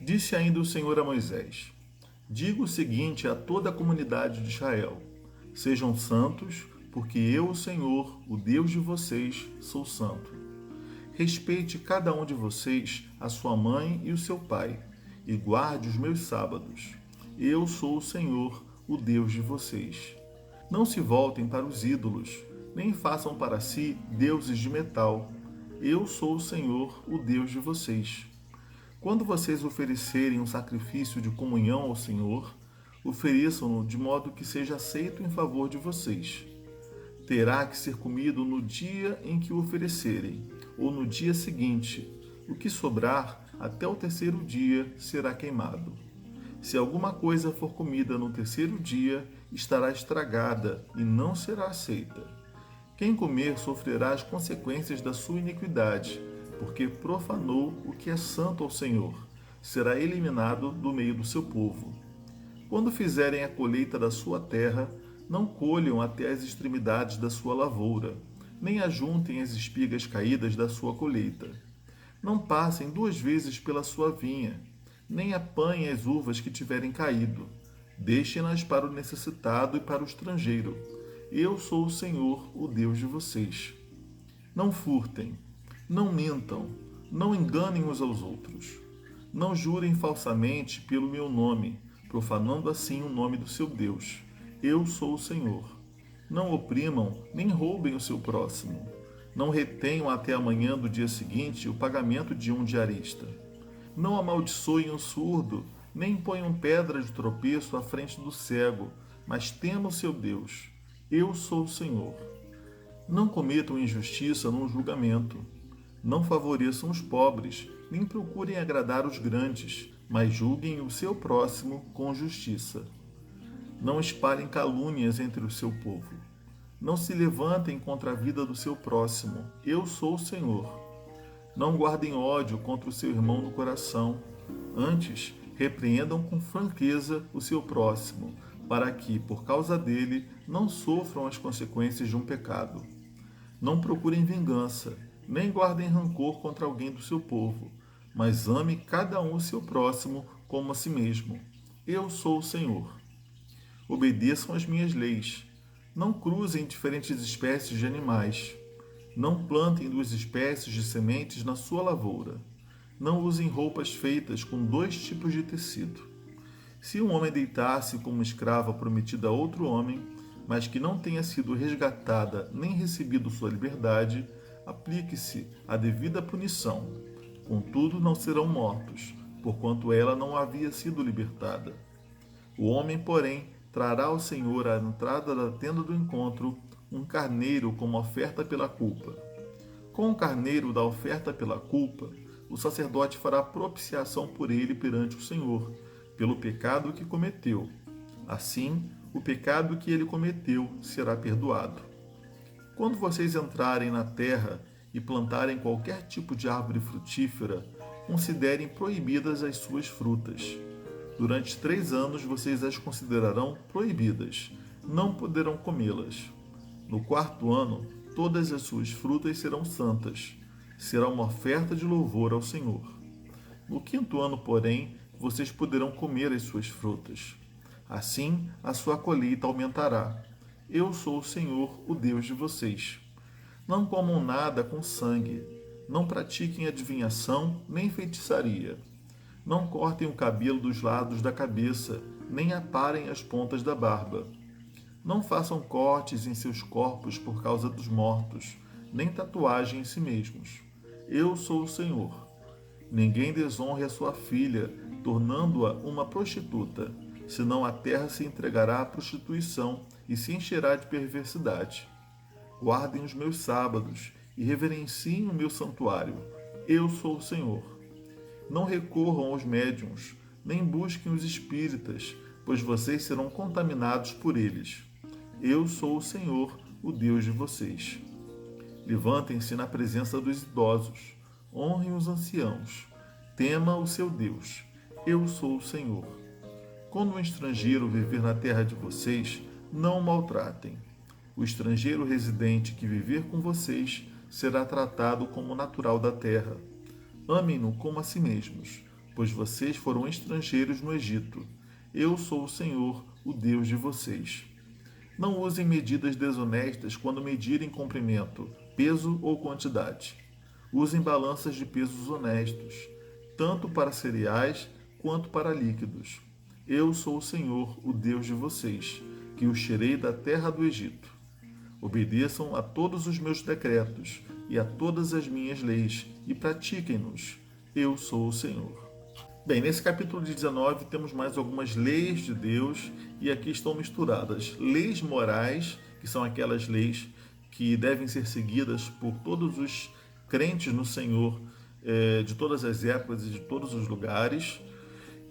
Disse ainda o Senhor a Moisés: Diga o seguinte a toda a comunidade de Israel: Sejam santos, porque eu, o Senhor, o Deus de vocês, sou santo. Respeite cada um de vocês a sua mãe e o seu pai, e guarde os meus sábados. Eu sou o Senhor, o Deus de vocês. Não se voltem para os ídolos, nem façam para si deuses de metal. Eu sou o Senhor, o Deus de vocês. Quando vocês oferecerem um sacrifício de comunhão ao Senhor, ofereçam-no de modo que seja aceito em favor de vocês. Terá que ser comido no dia em que o oferecerem, ou no dia seguinte. O que sobrar, até o terceiro dia, será queimado. Se alguma coisa for comida no terceiro dia, estará estragada e não será aceita. Quem comer sofrerá as consequências da sua iniquidade, porque profanou o que é santo ao Senhor. Será eliminado do meio do seu povo. Quando fizerem a colheita da sua terra, não colham até as extremidades da sua lavoura, nem ajuntem as espigas caídas da sua colheita. Não passem duas vezes pela sua vinha, nem apanhem as uvas que tiverem caído. Deixem-nas para o necessitado e para o estrangeiro. Eu sou o Senhor, o Deus de vocês. Não furtem, não mintam, não enganem uns aos outros. Não jurem falsamente pelo meu nome, profanando assim o nome do seu Deus. Eu sou o Senhor. Não oprimam, nem roubem o seu próximo. Não retenham até amanhã do dia seguinte o pagamento de um diarista. Não amaldiçoem o surdo, nem ponham pedra de tropeço à frente do cego, mas temam o seu Deus. Eu sou o Senhor. Não cometam injustiça num julgamento. Não favoreçam os pobres, nem procurem agradar os grandes, mas julguem o seu próximo com justiça. Não espalhem calúnias entre o seu povo. Não se levantem contra a vida do seu próximo. Eu sou o Senhor. Não guardem ódio contra o seu irmão no coração. Antes, repreendam com franqueza o seu próximo, para que, por causa dele, não sofram as consequências de um pecado. Não procurem vingança, nem guardem rancor contra alguém do seu povo, mas ame cada um o seu próximo como a si mesmo. Eu sou o Senhor. Obedeçam às minhas leis. Não cruzem diferentes espécies de animais. Não plantem duas espécies de sementes na sua lavoura. Não usem roupas feitas com dois tipos de tecido. Se um homem deitar-se como escrava prometida a outro homem, mas que não tenha sido resgatada nem recebido sua liberdade, aplique-se a devida punição. Contudo, não serão mortos, porquanto ela não havia sido libertada. O homem, porém, trará ao Senhor à entrada da tenda do encontro um carneiro como oferta pela culpa. Com o carneiro da oferta pela culpa, o sacerdote fará propiciação por ele perante o Senhor, pelo pecado que cometeu. Assim, o pecado que ele cometeu será perdoado. Quando vocês entrarem na terra e plantarem qualquer tipo de árvore frutífera, considerem proibidas as suas frutas. Durante 3 anos vocês as considerarão proibidas, não poderão comê-las. No 4º ano, todas as suas frutas serão santas. Será uma oferta de louvor ao Senhor. No 5º ano, porém, vocês poderão comer as suas frutas. Assim, a sua colheita aumentará. Eu sou o Senhor, o Deus de vocês. Não comam nada com sangue. Não pratiquem adivinhação nem feitiçaria. Não cortem o cabelo dos lados da cabeça, nem aparem as pontas da barba. Não façam cortes em seus corpos por causa dos mortos, nem tatuagem em si mesmos. Eu sou o Senhor. Ninguém desonre a sua filha, tornando-a uma prostituta, senão a terra se entregará à prostituição e se encherá de perversidade. Guardem os meus sábados e reverenciem o meu santuário. Eu sou o Senhor. Não recorram aos médiuns, nem busquem os espíritas, pois vocês serão contaminados por eles. Eu sou o Senhor, o Deus de vocês. Levantem-se na presença dos idosos, honrem os anciãos, tema o seu Deus. Eu sou o Senhor. Quando um estrangeiro viver na terra de vocês, não o maltratem. O estrangeiro residente que viver com vocês será tratado como natural da terra. Amem-no como a si mesmos, pois vocês foram estrangeiros no Egito. Eu sou o Senhor, o Deus de vocês. Não usem medidas desonestas quando medirem comprimento, peso ou quantidade. Usem balanças de pesos honestos, tanto para cereais quanto para líquidos. Eu sou o Senhor, o Deus de vocês, que os tirei da terra do Egito. Obedeçam a todos os meus decretos e a todas as minhas leis e pratiquem-nos. Eu sou o Senhor. Bem, nesse capítulo 19 temos mais algumas leis de Deus e aqui estão misturadas leis morais, que são aquelas leis que devem ser seguidas por todos os crentes no Senhor de todas as épocas e de todos os lugares,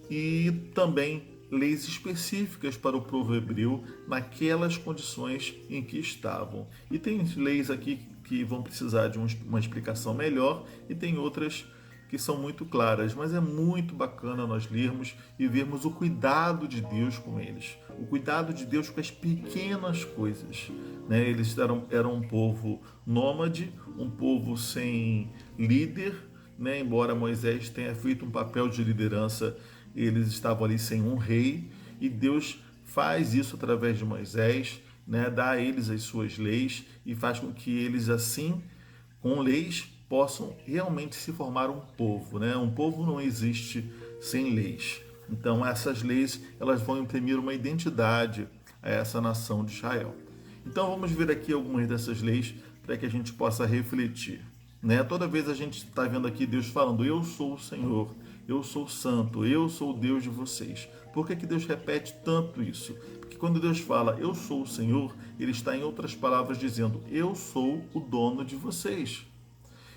e também leis específicas para o povo hebreu naquelas condições em que estavam. E tem leis aqui que vão precisar de uma explicação melhor e tem outras que são muito claras, mas é muito bacana nós lermos e vermos o cuidado de Deus com eles, o cuidado de Deus com as pequenas coisas. Né? Eles eram um povo nômade, um povo sem líder, né? Embora Moisés tenha feito um papel de liderança, eles estavam ali sem um rei, e Deus faz isso através de Moisés, né? Dá a eles as suas leis e faz com que eles assim, com leis, possam realmente se formar um povo, né? Um povo não existe sem leis. Então essas leis elas vão imprimir uma identidade a essa nação de Israel. Então vamos ver aqui algumas dessas leis para que a gente possa refletir. Né? Toda vez a gente está vendo aqui Deus falando, eu sou o Senhor, eu sou santo, eu sou o Deus de vocês. Por que Deus repete tanto isso? Porque quando Deus fala, eu sou o Senhor, Ele está em outras palavras dizendo, eu sou o dono de vocês.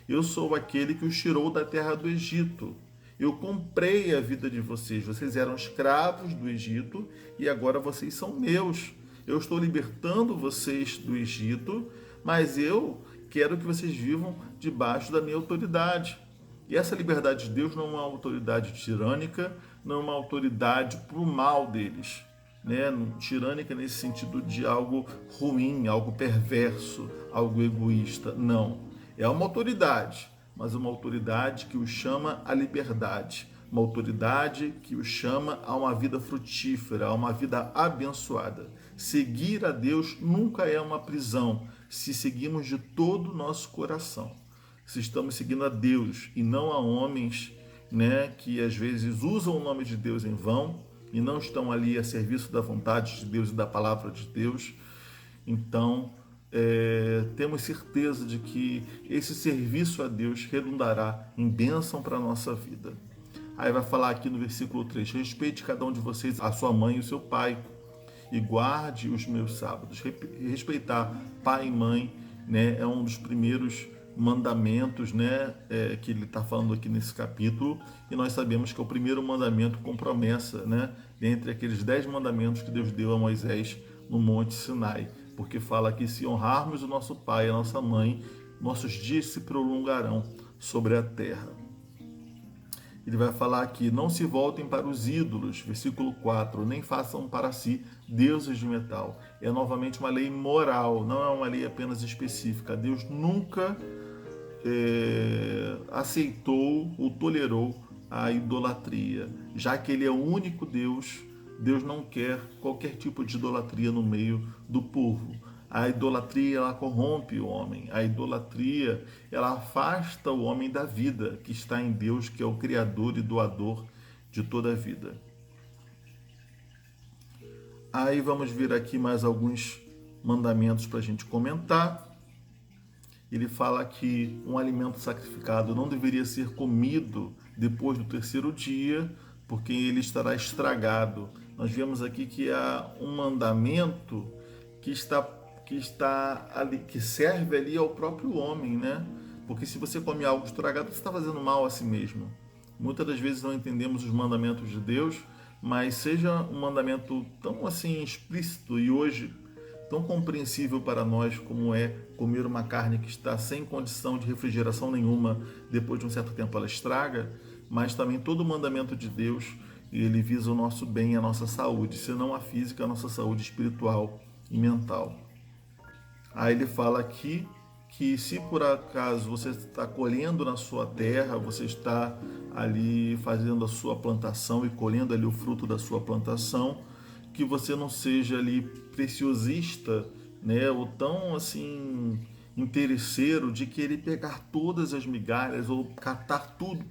Eu sou aquele que os tirou da terra do Egito. Eu comprei a vida de vocês. Vocês eram escravos do Egito e agora vocês são meus. Eu estou libertando vocês do Egito, mas eu quero que vocês vivam debaixo da minha autoridade. E essa liberdade de Deus não é uma autoridade tirânica, não é uma autoridade para o mal deles. Né? Tirânica nesse sentido de algo ruim, algo perverso, algo egoísta. Não. É uma autoridade, mas uma autoridade que os chama à liberdade. Uma autoridade que os chama a uma vida frutífera, a uma vida abençoada. Seguir a Deus nunca é uma prisão, se seguimos de todo o nosso coração. Se estamos seguindo a Deus e não a homens, né, que às vezes usam o nome de Deus em vão e não estão ali a serviço da vontade de Deus e da palavra de Deus, então temos certeza de que esse serviço a Deus redundará em bênção para a nossa vida. Aí vai falar aqui no versículo 3, respeite cada um de vocês a sua mãe e o seu pai, e guarde os meus sábados. Respeitar pai e mãe, né, é um dos primeiros mandamentos, né, que ele está falando aqui nesse capítulo, e nós sabemos que é o primeiro mandamento com promessa, né, dentre aqueles 10 mandamentos que Deus deu a Moisés no Monte Sinai, porque fala que se honrarmos o nosso pai e a nossa mãe, nossos dias se prolongarão sobre a terra. Ele vai falar aqui, não se voltem para os ídolos, versículo 4, nem façam para si deuses de metal. É novamente uma lei moral, não é uma lei apenas específica. Deus nunca aceitou ou tolerou a idolatria. Já que Ele é o único Deus, Deus não quer qualquer tipo de idolatria no meio do povo. A idolatria, ela corrompe o homem. A idolatria, ela afasta o homem da vida que está em Deus, que é o Criador e doador de toda a vida. Aí vamos ver aqui mais alguns mandamentos para a gente comentar. Ele fala que um alimento sacrificado não deveria ser comido depois do terceiro dia, porque ele estará estragado. Nós vemos aqui que há um mandamento que está ali, que serve ali ao próprio homem, né? Porque se você come algo estragado, você está fazendo mal a si mesmo. Muitas das vezes não entendemos os mandamentos de Deus, mas seja um mandamento tão assim explícito e hoje tão compreensível para nós como é comer uma carne que está sem condição de refrigeração nenhuma, depois de um certo tempo ela estraga, mas também todo mandamento de Deus, ele visa o nosso bem, a nossa saúde, senão a física, a nossa saúde espiritual e mental. Aí ele fala aqui que se por acaso você está colhendo na sua terra, você está ali fazendo a sua plantação e colhendo ali o fruto da sua plantação, que você não seja ali preciosista, né, ou tão assim interesseiro de querer pegar todas as migalhas ou catar tudo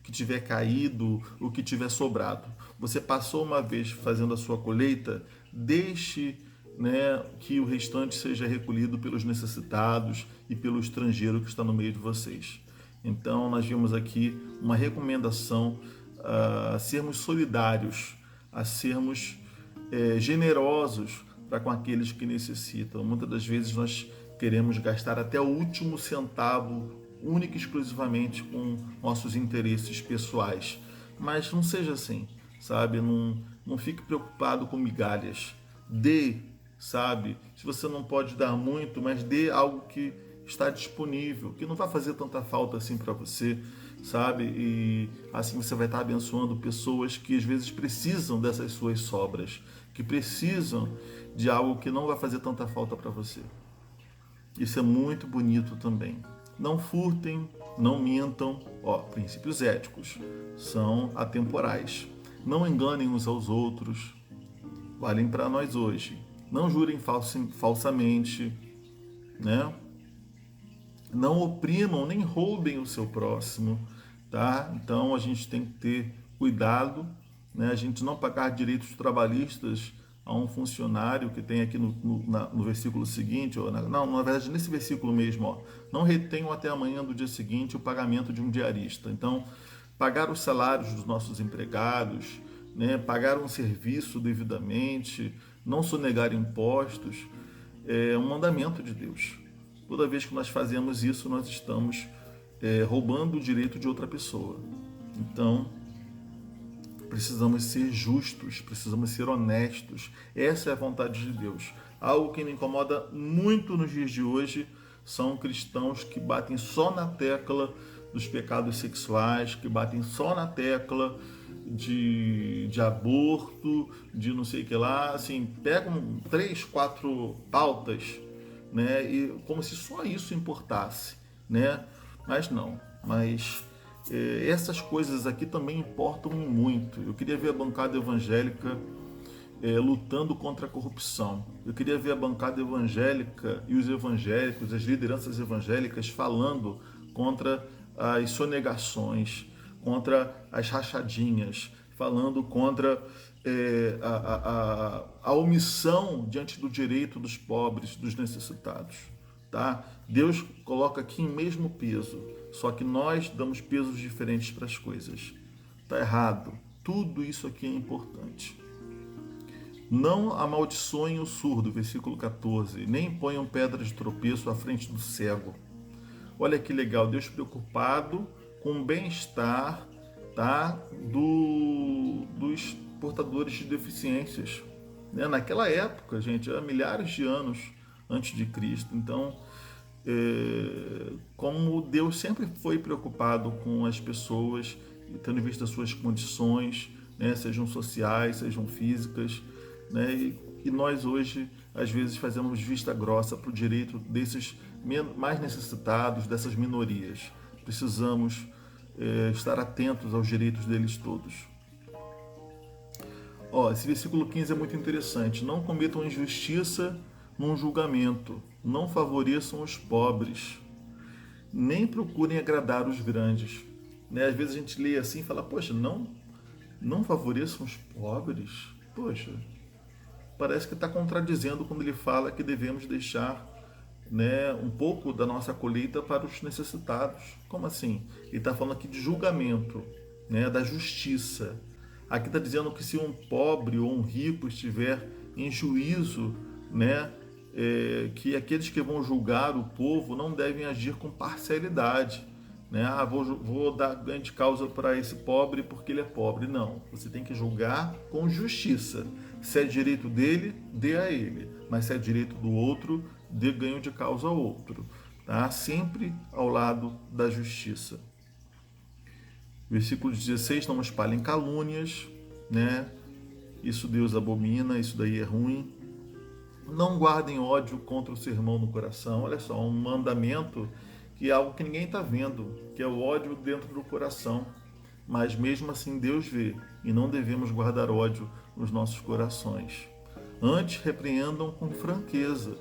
que tiver caído, o que tiver sobrado. Você passou uma vez fazendo a sua colheita, deixe, né, que o restante seja recolhido pelos necessitados e pelo estrangeiro que está no meio de vocês. Então, nós vimos aqui uma recomendação a sermos solidários, a sermos generosos para com aqueles que necessitam. Muitas das vezes nós queremos gastar até o último centavo, única e exclusivamente com nossos interesses pessoais. Mas não seja assim, sabe? Não fique preocupado com migalhas. Dê, sabe? Se você não pode dar muito, mas dê algo que está disponível, que não vai fazer tanta falta assim para você, sabe? E assim você vai estar abençoando pessoas que às vezes precisam dessas suas sobras, que precisam de algo que não vai fazer tanta falta para você. Isso é muito bonito também. Não furtem, não mintam, princípios éticos são atemporais. Não enganem uns aos outros, valem para nós hoje. Não jurem falsamente, né? Não oprimam nem roubem o seu próximo, tá? Então a gente tem que ter cuidado, né? A gente não pagar direitos trabalhistas a um funcionário que tem aqui no versículo seguinte, na verdade nesse versículo mesmo, não retenham até amanhã do dia seguinte o pagamento de um diarista. Então, pagar os salários dos nossos empregados, né? Pagar um serviço devidamente, não sonegar impostos, é um mandamento de Deus. Toda vez que nós fazemos isso, nós estamos roubando o direito de outra pessoa. Então, precisamos ser justos, precisamos ser honestos. Essa é a vontade de Deus. Algo que me incomoda muito nos dias de hoje são cristãos que batem só na tecla dos pecados sexuais, que batem só na tecla de aborto, de não sei o que lá, assim, pegam 3, 4 pautas, né, e como se só isso importasse, né? Mas não, essas coisas aqui também importam muito. Eu queria ver a bancada evangélica lutando contra a corrupção. Eu queria ver a bancada evangélica e os evangélicos, as lideranças evangélicas falando contra as sonegações, contra as rachadinhas, falando contra a omissão diante do direito dos pobres, dos necessitados. Tá? Deus coloca aqui em mesmo peso, só que nós damos pesos diferentes para as coisas. Tá errado. Tudo isso aqui é importante. Não amaldiçoem o surdo, versículo 14, nem ponham pedra de tropeço à frente do cego. Olha que legal, Deus preocupado com o bem-estar, tá, dos portadores de deficiências. Né? Naquela época, gente, há milhares de anos antes de Cristo. Então, como Deus sempre foi preocupado com as pessoas, tendo em vista as suas condições, né, sejam sociais, sejam físicas, né, e nós hoje, às vezes, fazemos vista grossa para o direito desses mais necessitados, dessas minorias. Precisamos estar atentos aos direitos deles todos. Esse versículo 15 é muito interessante. Não cometam injustiça num julgamento, não favoreçam os pobres, nem procurem agradar os grandes. Né? Às vezes a gente lê assim e fala, poxa, não favoreçam os pobres? Poxa, parece que está contradizendo quando ele fala que devemos deixar, né, um pouco da nossa colheita para os necessitados. Como assim? Ele está falando aqui de julgamento, né, da justiça. Aqui está dizendo que se um pobre ou um rico estiver em juízo, né, que aqueles que vão julgar o povo não devem agir com parcialidade. Né? Vou dar ganho de causa para esse pobre porque ele é pobre. Não, você tem que julgar com justiça. Se é direito dele, dê a ele. Mas se é direito do outro, dê ganho de causa ao outro. Tá? Sempre ao lado da justiça. Versículo 16, não espalhem calúnias, né? Isso Deus abomina, isso daí é ruim. Não guardem ódio contra o seu irmão no coração. Olha só, um mandamento que é algo que ninguém está vendo, que é o ódio dentro do coração. Mas mesmo assim Deus vê e não devemos guardar ódio nos nossos corações. Antes, repreendam com franqueza,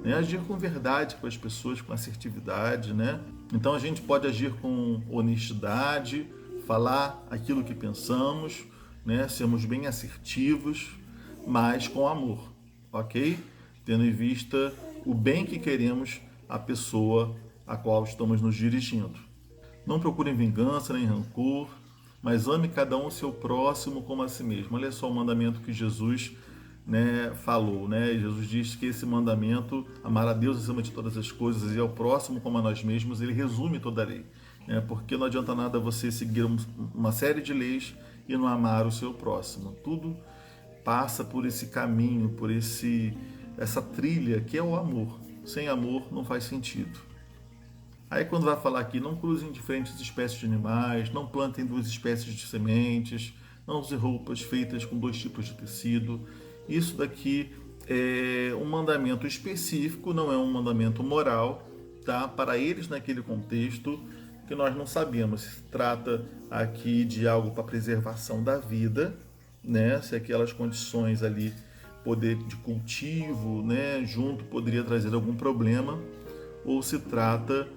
né? Agir com verdade com as pessoas, com assertividade, né? Então a gente pode agir com honestidade, falar aquilo que pensamos, né? Sermos bem assertivos, mas com amor, ok? Tendo em vista o bem que queremos à pessoa a qual estamos nos dirigindo. Não procurem vingança nem rancor, mas ame cada um o seu próximo como a si mesmo. Olha só o mandamento que Jesus, né, falou, né? Jesus diz que esse mandamento, amar a Deus acima de todas as coisas e ao próximo como a nós mesmos, ele resume toda a lei, né? Porque não adianta nada você seguir uma série de leis e não amar o seu próximo. Tudo passa por esse caminho, por essa trilha que é o amor. Sem amor não faz sentido. Aí quando vai falar aqui, não cruzem diferentes espécies de animais, não plantem duas espécies de sementes, não usem roupas feitas com dois tipos de tecido. Isso daqui é um mandamento específico, não é um mandamento moral, tá? Para eles naquele contexto, que nós não sabemos se trata aqui de algo para preservação da vida, né? Se aquelas condições ali, poder de cultivo, né, junto poderia trazer algum problema, ou se trata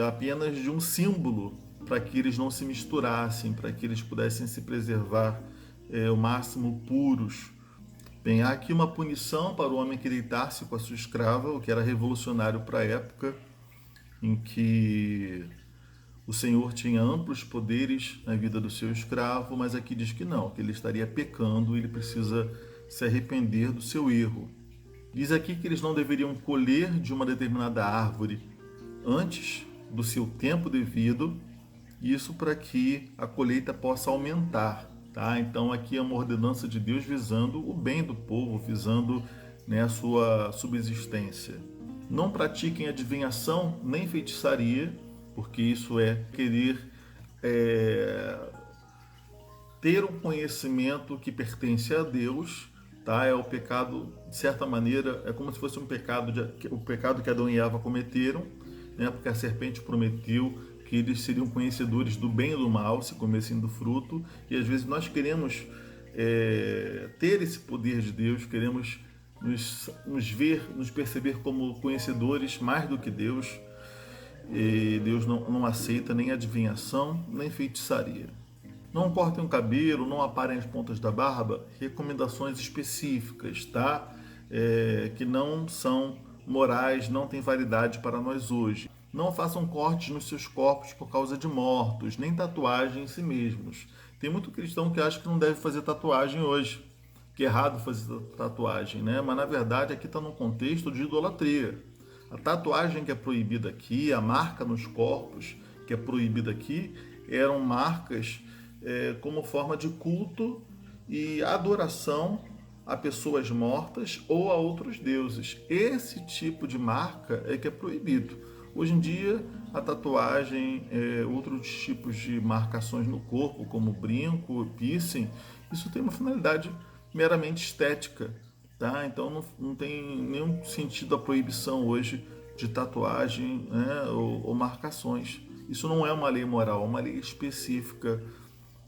apenas de um símbolo para que eles não se misturassem, para que eles pudessem se preservar o máximo puros. Bem, há aqui uma punição para o homem que deitar-se com a sua escrava, o que era revolucionário para a época, em que o Senhor tinha amplos poderes na vida do seu escravo, mas aqui diz que não, que ele estaria pecando e ele precisa se arrepender do seu erro. Diz aqui que eles não deveriam colher de uma determinada árvore antes do seu tempo devido, isso para que a colheita possa aumentar, tá? Então aqui é uma ordenança de Deus visando o bem do povo, visando, né, a sua subsistência. Não pratiquem adivinhação nem feitiçaria, porque isso é querer ter um conhecimento que pertence a Deus, tá? É o pecado, de certa maneira, é como se fosse o pecado que Adão e Eva cometeram, né? Porque a serpente prometeu que eles seriam conhecedores do bem e do mal se comessem do fruto, e às vezes nós queremos ter esse poder de Deus, queremos nos perceber como conhecedores mais do que Deus, e Deus não aceita nem adivinhação, nem feitiçaria. Não cortem o cabelo, não aparem as pontas da barba, recomendações específicas, tá? Que não são morais, não têm validade para nós hoje. Não façam cortes nos seus corpos por causa de mortos, nem tatuagem em si mesmos. Tem muito cristão que acha que não deve fazer tatuagem hoje, que é errado fazer tatuagem, né? Mas na verdade aqui está num contexto de idolatria. A tatuagem que é proibida aqui, a marca nos corpos que é proibida aqui, eram marcas como forma de culto e adoração a pessoas mortas ou a outros deuses. Esse tipo de marca é que é proibido. Hoje em dia, a tatuagem, outros tipos de marcações no corpo, como brinco, piercing, isso tem uma finalidade meramente estética, tá? Então não tem nenhum sentido a proibição hoje de tatuagem, né, ou marcações. Isso não é uma lei moral, é uma lei específica,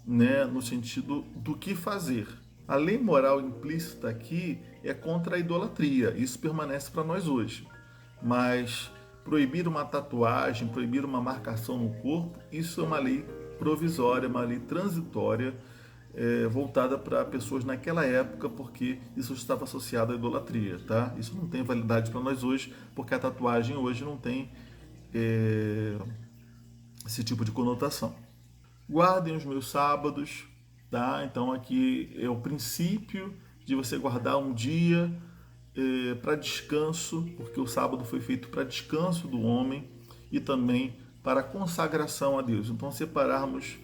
né, no sentido do que fazer. A lei moral implícita aqui é contra a idolatria, isso permanece para nós hoje. Mas proibir uma tatuagem, proibir uma marcação no corpo, isso é uma lei provisória, uma lei transitória, voltada para pessoas naquela época, porque isso estava associado à idolatria, tá? Isso não tem validade para nós hoje, porque a tatuagem hoje não tem esse tipo de conotação. Guardem os meus sábados, tá? Então aqui é o princípio de você guardar um dia para descanso, porque o sábado foi feito para descanso do homem e também para consagração a Deus. Então separarmos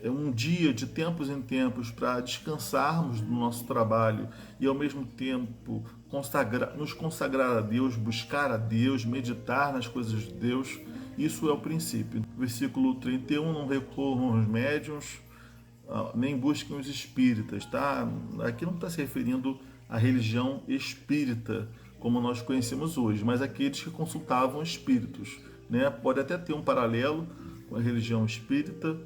um dia de tempos em tempos para descansarmos do nosso trabalho e ao mesmo tempo nos consagrar a Deus, buscar a Deus, meditar nas coisas de Deus, isso é o princípio. Versículo 31, não recorram aos médiuns, nem busquem os espíritas, tá? Aqui não está se referindo a religião espírita, como nós conhecemos hoje, mas aqueles que consultavam espíritos, né? Pode até ter um paralelo com a religião espírita,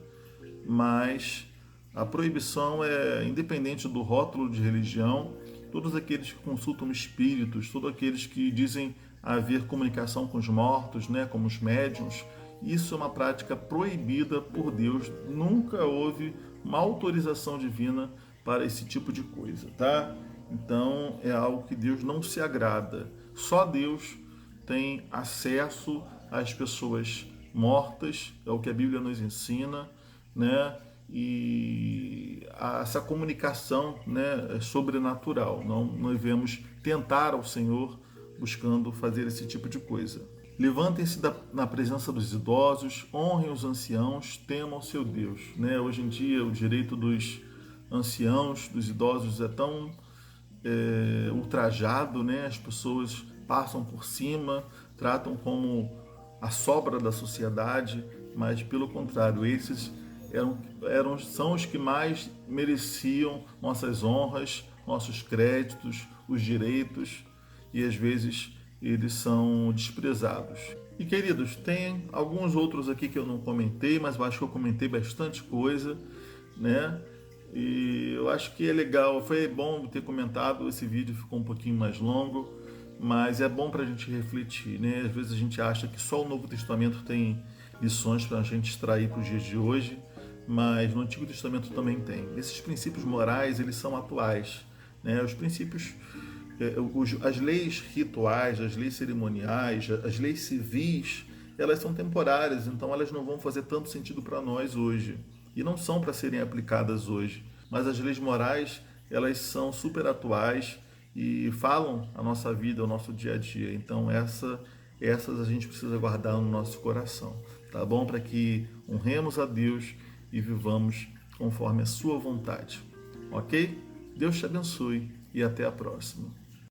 mas a proibição é independente do rótulo de religião. Todos aqueles que consultam espíritos, todos aqueles que dizem haver comunicação com os mortos, né, como os médiuns, isso é uma prática proibida por Deus. Nunca houve uma autorização divina para esse tipo de coisa, tá? Então é algo que Deus não se agrada. Só Deus tem acesso às pessoas mortas, é o que a Bíblia nos ensina, né? E essa comunicação, né, é sobrenatural. Não devemos tentar ao Senhor buscando fazer esse tipo de coisa. Levantem-se na presença dos idosos, honrem os anciãos, temam seu Deus. Né? Hoje em dia, o direito dos anciãos, dos idosos, é tão ultrajado, né? As pessoas passam por cima, tratam como a sobra da sociedade, mas pelo contrário, esses são os que mais mereciam nossas honras, nossos créditos, os direitos, e às vezes eles são desprezados. E queridos, tem alguns outros aqui que eu não comentei, mas eu acho que eu comentei bastante coisa, né? E eu acho que é legal, foi bom ter comentado, esse vídeo ficou um pouquinho mais longo, mas é bom para a gente refletir, né? Às vezes a gente acha que só o Novo Testamento tem lições para a gente extrair para os dias de hoje, mas no Antigo Testamento também tem. Esses princípios morais, eles são atuais, né? Os princípios, as leis rituais, as leis cerimoniais, as leis civis, elas são temporárias, então elas não vão fazer tanto sentido para nós hoje. E não são para serem aplicadas hoje. Mas as leis morais, elas são super atuais e falam a nossa vida, o nosso dia a dia. Então essas a gente precisa guardar no nosso coração, tá bom? Para que honremos a Deus e vivamos conforme a sua vontade, ok? Deus te abençoe e até a próxima.